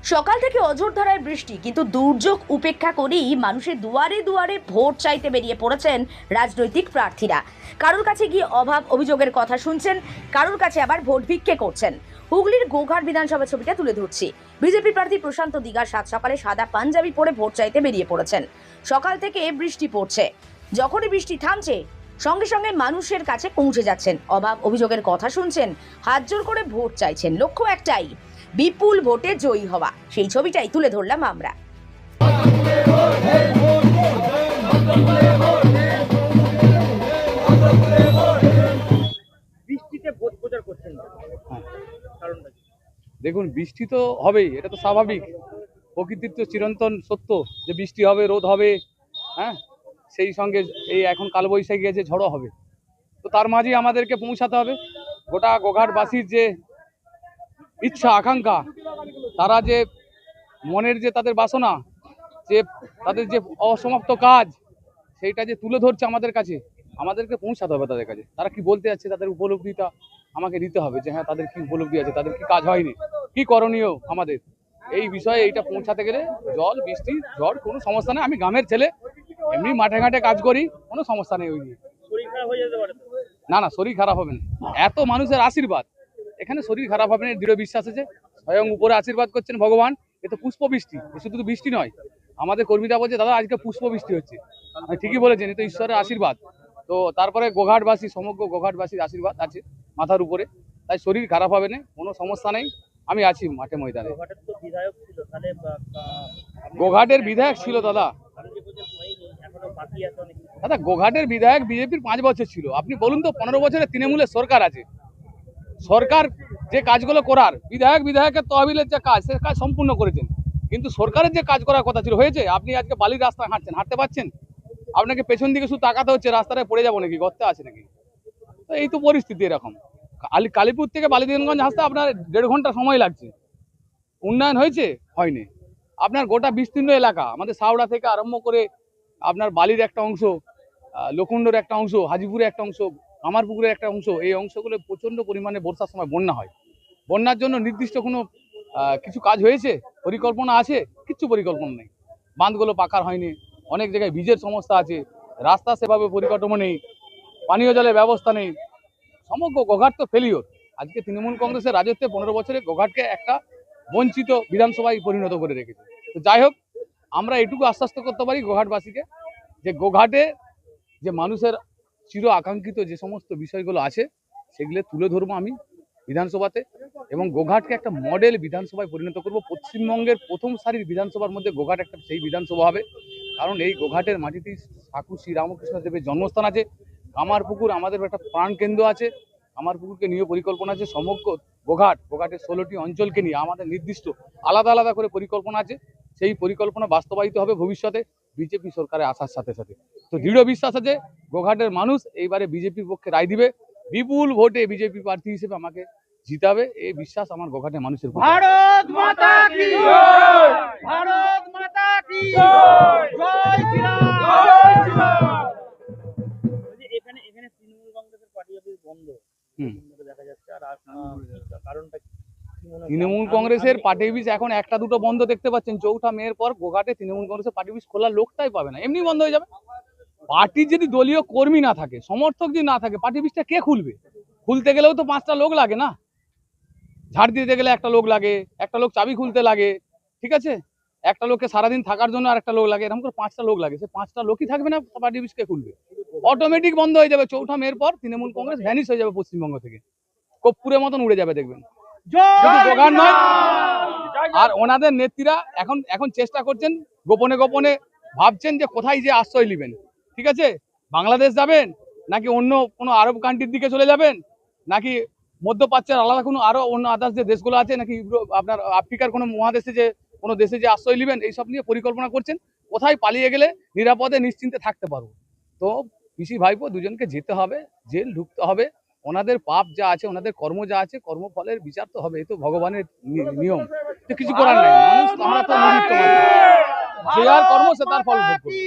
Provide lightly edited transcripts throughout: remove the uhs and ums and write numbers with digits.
সকাল থেকে অঝোর ধারায় বৃষ্টি, কিন্তু দুর্যোগ উপেক্ষা করেই মানুষের দুয়ারে দুয়ারে ভোট চাইতে বেরিয়ে পড়েছেন রাজনৈতিক প্রার্থীরা। কারোর কাছে গিয়ে অভাব অভিযোগের কথা শুনছেন, কারোর কাছে আবার ভোট ভিক্ষে করছেন। হুগলির গোঘাট বিধানসভা ছবিটা তুলে ধরছি। বিজেপি প্রার্থী প্রশান্ত দিঘা সাত সকালে সাদা পাঞ্জাবি পরে ভোট চাইতে বেরিয়ে পড়েছেন। সকাল থেকে বৃষ্টি পড়ছে, যখনই বৃষ্টি থামছে সঙ্গে সঙ্গে মানুষের কাছে পৌঁছে যাচ্ছেন, অভাব অভিযোগের কথা শুনছেন, হাত জোর করে ভোট চাইছেন। লক্ষ্য একটাই, বিপুল ভোটে জয়ী হওয়া। সেই ছবিটাই তুলে ধরলাম আমরা। দেখুন, বৃষ্টি তো হবেই, এটা তো স্বাভাবিক। প্রকৃতির তো চিরন্তন সত্য যে বৃষ্টি হবে, রোদ হবে, হ্যাঁ, সেই সঙ্গে এই এখন কালবৈশাখী গেছে, ঝড়ও হবে। তো তার মাঝে আমাদেরকে পৌঁছাতে হবে। গোটা গোঘাটবাসীর যে ইচ্ছা আকাঙ্ক্ষা, তারা যে মনের যে তাদের বাসনা, যে তাদের যে অসমাপ্ত কাজ, সেইটা যে তুলে ধরছে আমাদের কাছে, আমাদেরকে পৌঁছাতে হবে তাদের কাছে। তারা কি বলতে যাচ্ছে, তাদের উপলব্ধিটা আমাকে দিতে হবে যে হ্যাঁ, তাদের কি উপলব্ধি আছে, তাদের কি কাজ হয়নি, কি করণীয় আমাদের। এই বিষয়ে এইটা পৌঁছাতে গেলে জল বৃষ্টি ঝড় কোনো সমস্যা নেই। আমি গ্রামের ছেলে, এমনি মাঠে ঘাটে কাজ করি, কোনো সমস্যা নেই ওই নিয়ে। না না, শরীর খারাপ হবে না, এত মানুষের আশীর্বাদ, এখানে শরীর খারাপ হবে না, দৃঢ় বিশ্বাস আছে। স্বয়ং উপরে আশীর্বাদ করছেন ভগবান। এ তো পুষ্প বৃষ্টি, এ শুধু তো বৃষ্টি নয়। আমাদের কর্মীরা বলছে দাদা আজকে পুষ্প বৃষ্টি হচ্ছে। আমি ঠিকই বলেছেন, এ তো ঈশ্বরের আশীর্বাদ। তো তারপরে গোঘাটবাসী, সমগ্র গোঘাটবাসীর আশীর্বাদ আছে মাথার উপরে, তাই শরীর খারাপ হবে না, কোনো সমস্যা নেই। আমি আছি মাঠে ময়দানে। গোঘাটের বিধায়ক ছিল দাদা। দাদা, গোঘাটের বিধায়ক বিজেপির 5 বছর ছিল। আপনি বলুন তো, 15 বছরে তৃণমূলের সরকার আছে। সরকার যে কাজগুলো করার, বিধায়কের তহবিলের যে কাজ, সে কাজ সম্পূর্ণ করেছেন। কিন্তু সরকারের যে কাজ করার কথা ছিল, হয়েছে? আপনি আজকে বালির রাস্তা হাঁটছেন, হাঁটতে পারছেন? আপনাকে পেছন দিকে শুধু তাকাতে হচ্ছে, রাস্তায় পড়ে যাবো নাকি, গর্তে আছে নাকি। তো এই তো পরিস্থিতি এরকম। কালীপুর থেকে বালিগঞ্জ আসতে আপনার 1.5 ঘন্টা সময় লাগছে। উন্নয়ন হয়েছে? হয়নি। আপনার গোটা বিস্তীর্ণ এলাকা, আমাদের সাউড়া থেকে আরম্ভ করে আপনার বালির একটা অংশ, লকুণ্ডর একটা অংশ, হাজিপুরের একটা অংশ, কামারপুকুরের একটা অংশ, এই অংশগুলো প্রচন্ড পরিমাণে বর্ষার সময় বন্যা হয়। বন্যার জন্য নির্দিষ্ট কোনো কিছু কাজ হয়েছে, পরিকল্পনা আছে? কিচ্ছু পরিকল্পনা নেই। বাঁধগুলো পাকার হয়নি, অনেক জায়গায় বীজের সমস্যা আছে, রাস্তা সেভাবে পরিকাঠামো নেই, পানীয় জলের ব্যবস্থা নেই। সমগ্র গোঘাট তো ফেলিওর। আজকে তৃণমূল কংগ্রেসের রাজত্বে 15 বছরে গোঘাটকে একটা বঞ্চিত বিধানসভায় পরিণত করে রেখেছে। তো যাই হোক, আমরা এটুকু আশ্বস্ত করতে পারি গোঘাটবাসীকে যে গোঘাটে যে মানুষের চির আকাঙ্ক্ষিত যে সমস্ত বিষয়গুলো আছে, সেগুলো তুলে ধরবো আমি বিধানসভাতে, এবং গোঘাটকে একটা মডেল বিধানসভায় পরিণত করব। পশ্চিমবঙ্গের প্রথম সারির বিধানসভার মধ্যে গোঘাট একটা সেই বিধানসভা হবে। কারণ এই গোঘাটের মাটিতেই ঠাকুর শ্রী রামকৃষ্ণ দেবের জন্মস্থান আছে। কামারপুকুর আমাদের একটা প্রাণকেন্দ্র আছে, কামারপুকুরকে নিয়ে পরিকল্পনা আছে। সমগ্র গোঘাটের 16টি অঞ্চলকে নিয়ে আমাদের নির্দিষ্ট আলাদা আলাদা করে পরিকল্পনা আছে। সেই পরিকল্পনা বাস্তবায়িত হবে ভবিষ্যতে বিজেপি সরকারে আসার সাথে সাথে। তো দৃঢ় বিশ্বাস আছে গোঘাটের মানুষ এইবারে বিজেপির পক্ষে রায় দিবে, বিপুল ভোটে বিজেপি প্রার্থী হিসেবে আমাকে জিতাবে, এই বিশ্বাস আমার গোঘাটের মানুষের উপর। ভারত মাতা কি জয়! ভারত মাতা কি জয়! জয় শ্রীরাম! জয় শ্রীরাম! এখানে তৃণমূল কংগ্রেসের পার্টি অফিস বন্ধ দেখা যাচ্ছে, আর কারণটা কি? তৃণমূল কংগ্রেসের পার্টি অফিস এখন একটা দুটো বন্ধ দেখতে পাচ্ছেন। 4ঠা মের পর গোঘাটে তৃণমূল কংগ্রেসের পার্টি অফিস খোলার লোকটাই পাবে না, এমনি বন্ধ হয়ে যাবে। পার্টির যদি দলীয় কর্মী না থাকে, সমর্থক যদি না থাকে, পার্টি অফিসটা কে খুলবে? খুলতে গেলেও তো 5টা লোক লাগে না? ঝাড় দিতে গেলে একটা লোক লাগে, একটা লোক চাবি খুলতে লাগে, ঠিক আছে, একটা লোককে সারাদিন থাকার জন্য আর একটা লোক লাগে, এরকম করে 5টা লোক লাগে। সে 5টা লোকই থাকবে না, পার্টি অফিস কে খুলবে? অটোমেটিক বন্ধ হয়ে যাবে। 4ঠা মের পর তৃণমূল কংগ্রেস ভ্যানিশ হয়ে যাবে পশ্চিমবঙ্গ থেকে, কর্পূরের মতন উড়ে যাবে দেখবেন। শুধু দোকান নয়, আর ওনাদের নেত্রীরা এখন চেষ্টা করছেন, গোপনে গোপনে ভাবছেন যে কোথায় যে আশ্রয় নেবেন। ঠিক আছে, বাংলাদেশ যাবেন, নাকি অন্য কোনো আরব কান্ট্রির দিকে চলে যাবেন, নাকি মধ্যপ্রাচ্যের আলাদা কোনো আরো অন্য আদার্স যে দেশগুলো আছে, নাকি আপনার আফ্রিকার কোনো মহাদেশে যে কোনো দেশে যে আশ্রয় নেবেন, এইসব নিয়ে পরিকল্পনা করছেন। কোথায় পালিয়ে গেলে নিরাপদে নিশ্চিন্তে থাকতে পারবো। তো পিসি ভাইপো দুজনকে যেতে হবে, জেল ঢুকতে হবে। ওনাদের পাপ যা আছে, ওনাদের কর্ম যা আছে, কর্মফলের বিচার তো হবে, এই তো ভগবানের নিয়ম। তো কিছু করার নাই, মানুষ আমরা তো নিমিত্ত মাত্র, যে আর কর্ম সে তার ফল ভোগ করবে।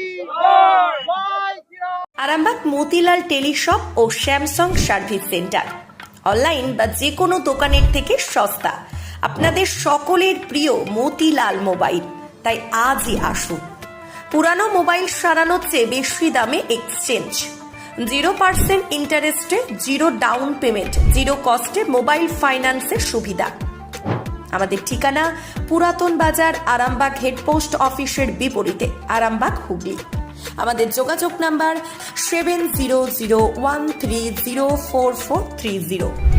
আরামবাগ মতিলাল টেলিশপ ও স্যামসাং সার্ভিস সেন্টার, অনলাইন বা যে কোনো দোকানের থেকে সস্তা। আপনাদের সকলের প্রিয় মতিলাল মোবাইল। তাই আজই আসুন। পুরানো মোবাইল সারানোর চেয়ে বেশি দামে এক্সচেঞ্জ, 0% ইন্টারেস্টে, 0 ডাউন পেমেন্ট, 0 কস্টে মোবাইল ফাইন্যান্সের সুবিধা। আমাদের ঠিকানা পুরাতন বাজার, আরামবাগ হেডপোস্ট অফিসের বিপরীতে, আরামবাগ, হুগলি। আমাদের যোগাযোগ নাম্বার 7001304430।